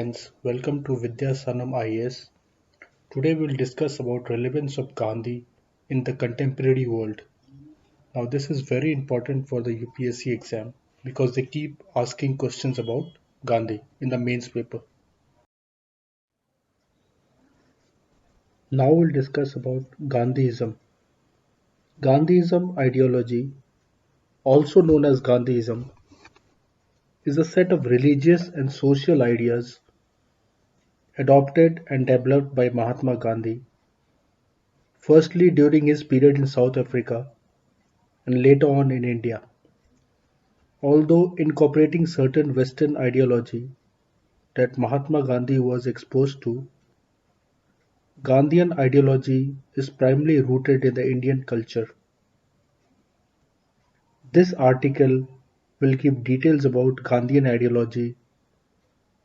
friends, welcome to Vidya Sanam IAS. Today we'll discuss about relevance of Gandhi in the contemporary world. Now this is very important for the UPSC exam because they keep asking questions about Gandhi in the mains paper. Now we'll discuss about Gandhiism. Gandhiism ideology, also known as Gandhiism, is a set of religious and social ideas adopted and developed by Mahatma Gandhi, firstly during his period in South Africa and later on in India. Although incorporating certain Western ideology that Mahatma Gandhi was exposed to, Gandhian ideology is primarily rooted in the Indian culture. This article will give details about Gandhian ideology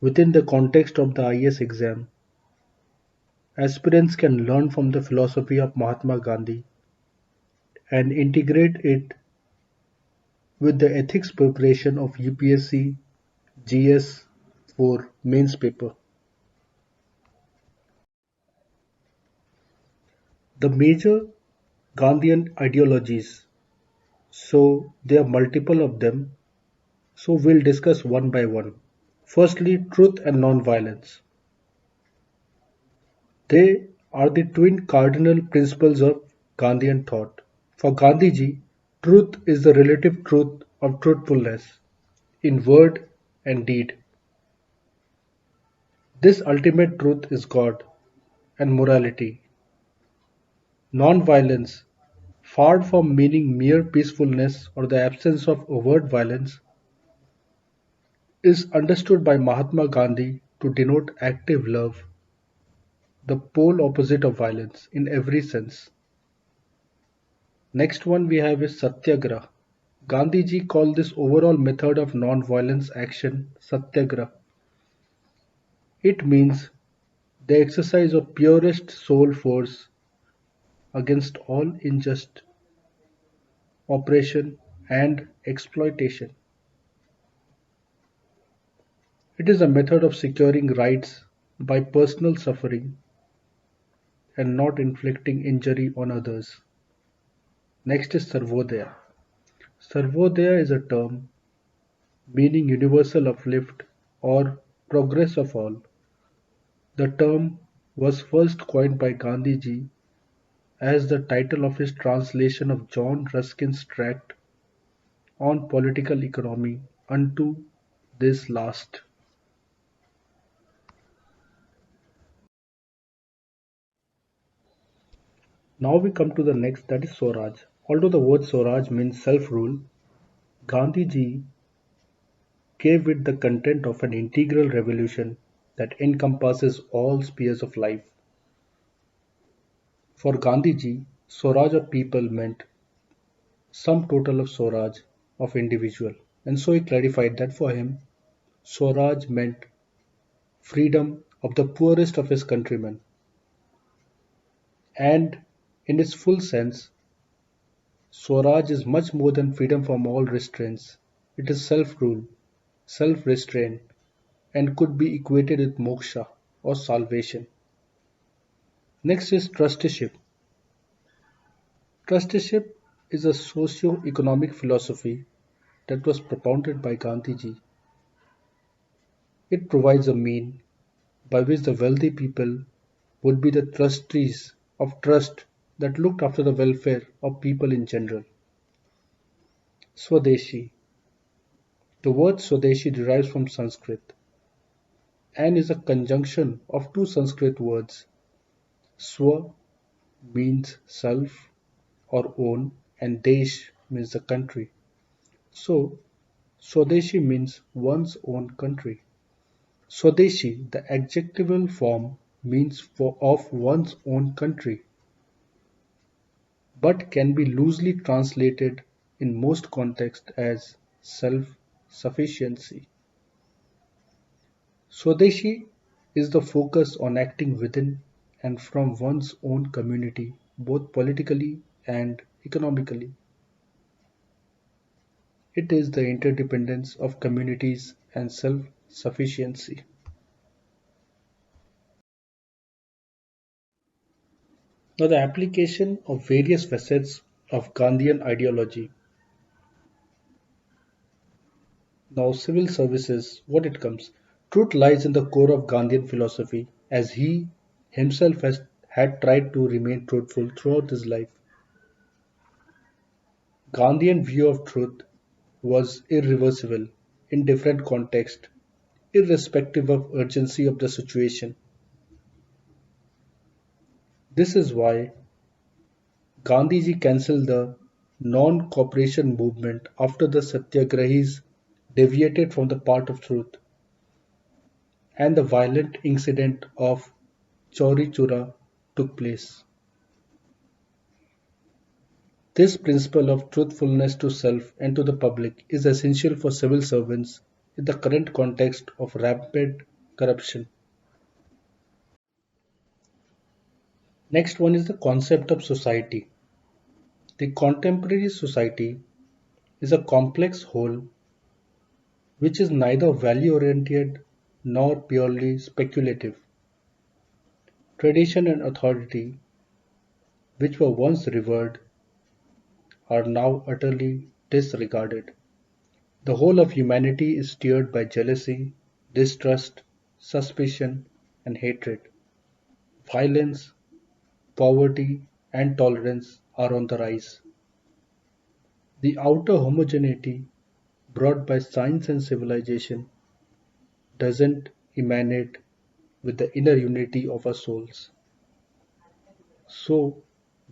within the context of the IAS exam. Aspirants can learn from the philosophy of Mahatma Gandhi and integrate it with the ethics preparation of UPSC GS for mains paper. The major Gandhian ideologies, so there are multiple of them, so we'll discuss one by one. Firstly, truth and non-violence. They are the twin cardinal principles of Gandhian thought. For Gandhiji, truth is the relative truth of truthfulness in word and deed. This ultimate truth is God and morality. Non-violence, far from meaning mere peacefulness or the absence of overt violence, is understood by Mahatma Gandhi to denote active love, the pole opposite of violence in every sense. Next one we have is Satyagraha. Gandhiji called this overall method of non-violence action Satyagraha. It means the exercise of purest soul force against all unjust oppression and exploitation. It is a method of securing rights by personal suffering and not inflicting injury on others. Next is Sarvodaya. Sarvodaya is a term meaning universal uplift or progress of all. The term was first coined by Gandhiji as the title of his translation of John Ruskin's tract on political economy unto this last. Now we come to the next, that is Swaraj. Although the word Swaraj means self-rule, Gandhiji gave it the content of an integral revolution that encompasses all spheres of life. For Gandhiji, Swaraj of people meant sum total of Swaraj of individual, and so he clarified that for him, Swaraj meant freedom of the poorest of his countrymen, and in its full sense, Swaraj is much more than freedom from all restraints. It is self-rule, self-restraint, and could be equated with moksha or salvation. Next is trusteeship. Trusteeship is a socio-economic philosophy that was propounded by Gandhiji. It provides a mean by which the wealthy people would be the trustees of trust that looked after the welfare of people in general. Swadeshi. The word Swadeshi derives from Sanskrit and is a conjunction of two Sanskrit words. Swa means self or own and Desh means the country. So, Swadeshi means one's own country. Swadeshi, the adjectival form, means for of one's own country, but can be loosely translated in most contexts as self-sufficiency. Swadeshi is the focus on acting within and from one's own community, both politically and economically. It is the interdependence of communities and self-sufficiency. Now, the application of various facets of Gandhian ideology. Now, civil services, what it comes. Truth lies in the core of Gandhian philosophy, as he himself had tried to remain truthful throughout his life. Gandhian view of truth was irreversible in different contexts, irrespective of urgency of the situation. This is why Gandhiji cancelled the non-cooperation movement after the Satyagrahis deviated from the path of truth, and the violent incident of Chauri Chora took place. This principle of truthfulness to self and to the public is essential for civil servants in the current context of rampant corruption. Next one is the concept of society. The contemporary society is a complex whole which is neither value-oriented nor purely speculative. Tradition and authority, which were once revered, are now utterly disregarded. The whole of humanity is steered by jealousy, distrust, suspicion, and hatred. Violence, poverty, and tolerance are on the rise. The outer homogeneity brought by science and civilization doesn't emanate with the inner unity of our souls. So,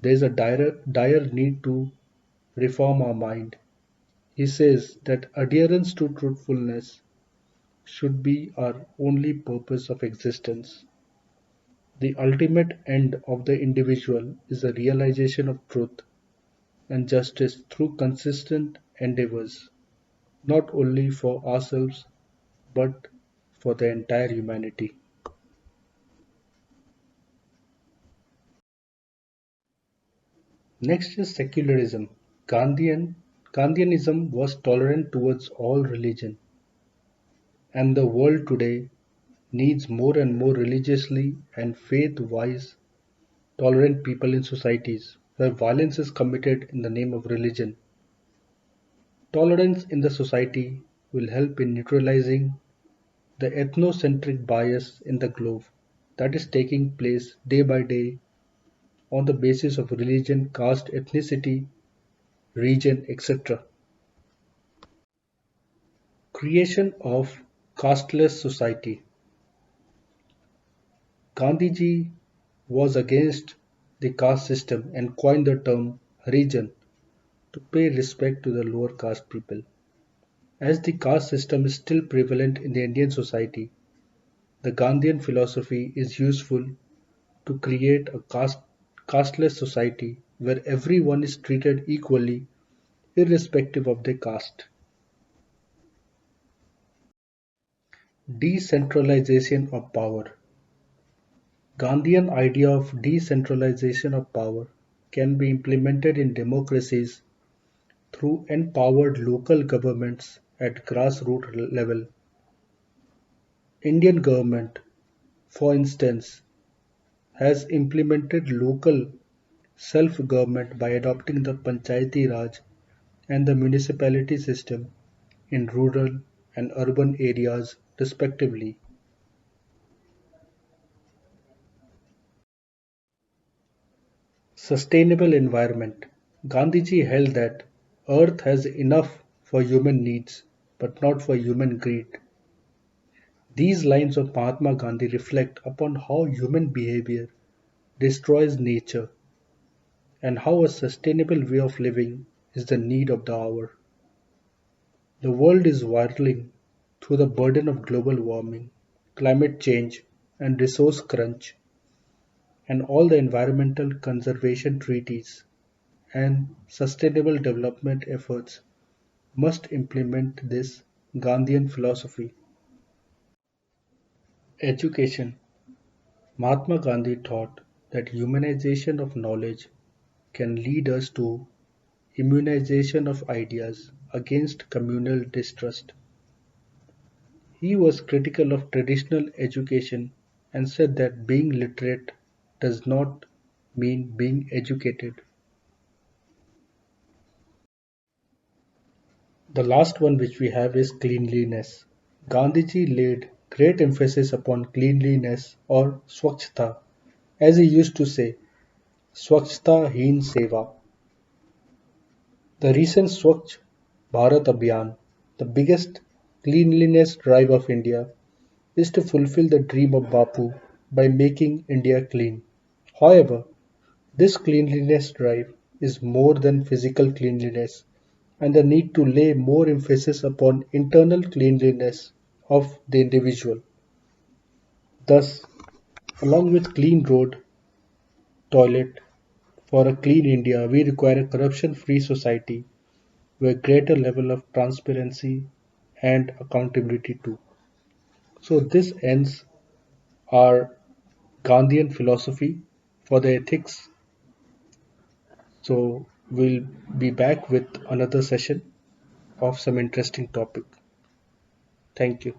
there's a dire need to reform our mind. He says that adherence to truthfulness should be our only purpose of existence. The ultimate end of the individual is the realization of truth and justice through consistent endeavors, not only for ourselves but for the entire humanity. Next is secularism. Gandhianism was tolerant towards all religion, and the world today needs more and more religiously and faith-wise tolerant people in societies where violence is committed in the name of religion. Tolerance in the society will help in neutralizing the ethnocentric bias in the globe that is taking place day by day on the basis of religion, caste, ethnicity, region, etc. Creation of casteless society. Gandhiji was against the caste system and coined the term Harijan to pay respect to the lower caste people. As the caste system is still prevalent in the Indian society, the Gandhian philosophy is useful to create a casteless society where everyone is treated equally irrespective of their caste. Decentralization of power. Gandhian idea of decentralization of power can be implemented in democracies through empowered local governments at grassroots level. Indian government, for instance, has implemented local self-government by adopting the Panchayati Raj and the municipality system in rural and urban areas respectively. Sustainable environment. Gandhiji held that earth has enough for human needs but not for human greed. These lines of Mahatma Gandhi reflect upon how human behavior destroys nature and how a sustainable way of living is the need of the hour. The world is whirling through the burden of global warming, climate change, and resource crunch, and all the environmental conservation treaties and sustainable development efforts must implement this Gandhian philosophy. Education. Mahatma Gandhi taught that humanization of knowledge can lead us to immunization of ideas against communal distrust. He was critical of traditional education and said that being literate does not mean being educated. The last one which we have is cleanliness. Gandhiji laid great emphasis upon cleanliness or Swachhta. As he used to say, Swachhta Heen Seva. The recent Swachh Bharat Abhiyan, the biggest cleanliness drive of India, is to fulfill the dream of Bapu by making India clean. However, this cleanliness drive is more than physical cleanliness and the need to lay more emphasis upon internal cleanliness of the individual. Thus, along with clean road, toilet, for a clean India, we require a corruption-free society with greater level of transparency and accountability too. So this ends our Gandhian philosophy for the ethics. So we'll be back with another session of some interesting topic. Thank you.